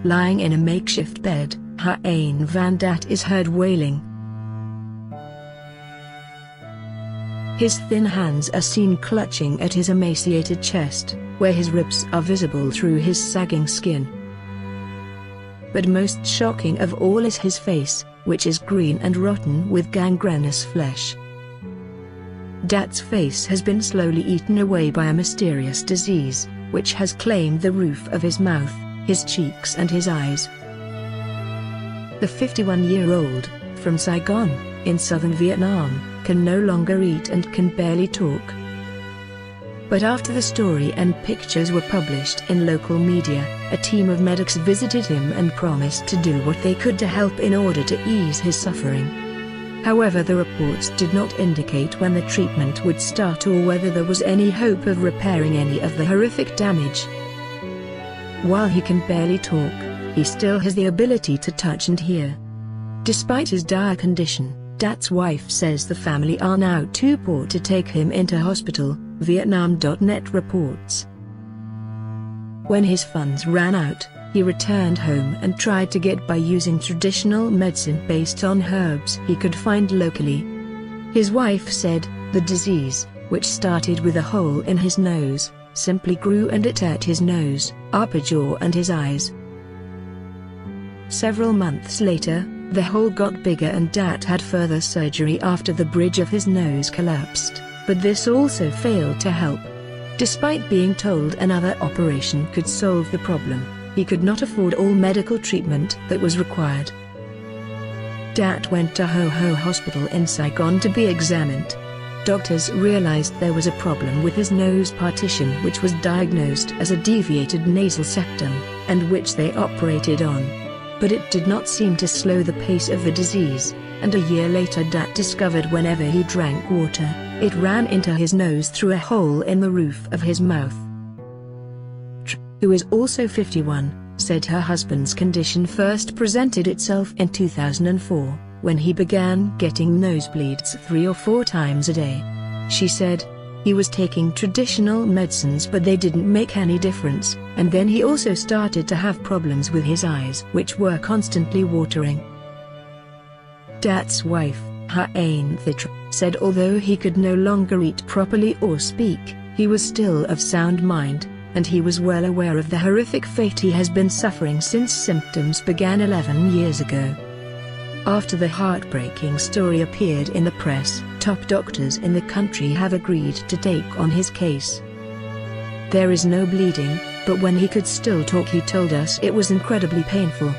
Lying in a makeshift bed, Huynh van Dat is heard wailing. His thin hands are seen clutching at his emaciated chest, where his ribs are visible through his sagging skin. But most shocking of all is his face, which is green and rotten with gangrenous flesh. Dat's face has been slowly eaten away by a mysterious disease, which has claimed the roof of his mouth, his cheeks and his eyes. The 51-year-old, from Saigon, in southern Vietnam, can no longer eat and can barely talk. But after the story and pictures were published in local media, a team of medics visited him and promised to do what they could to help in order to ease his suffering. However, the reports did not indicate when the treatment would start or whether there was any hope of repairing any of the horrific damage. While he can barely talk, he still has the ability to touch and hear. Despite his dire condition, Dat's wife says the family are now too poor to take him into hospital, Vietnam.net reports. When his funds ran out, he returned home and tried to get by using traditional medicine based on herbs he could find locally. His wife said, the disease, which started with a hole in his nose, simply grew and it ate his nose, upper jaw and his eyes. Several months later, the hole got bigger and Dat had further surgery after the bridge of his nose collapsed, but this also failed to help. Despite being told another operation could solve the problem, he could not afford all medical treatment that was required. Dat went to Ho Ho Hospital in Saigon to be examined. Doctors realized there was a problem with his nose partition, which was diagnosed as a deviated nasal septum, and which they operated on. But it did not seem to slow the pace of the disease, and a year later Dat discovered whenever he drank water, it ran into his nose through a hole in the roof of his mouth. Who is also 51, said her husband's condition first presented itself in 2004, when he began getting nosebleeds 3 or 4 times a day. She said, he was taking traditional medicines but they didn't make any difference, and then he also started to have problems with his eyes which were constantly watering. Dat's wife, Huynh said although he could no longer eat properly or speak, he was still of sound mind, and he was well aware of the horrific fate he has been suffering since symptoms began 11 years ago. After the heartbreaking story appeared in the press, top doctors in the country have agreed to take on his case. There is no bleeding, but when he could still talk he told us it was incredibly painful.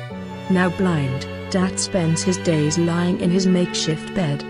Now blind, Dat spends his days lying in his makeshift bed,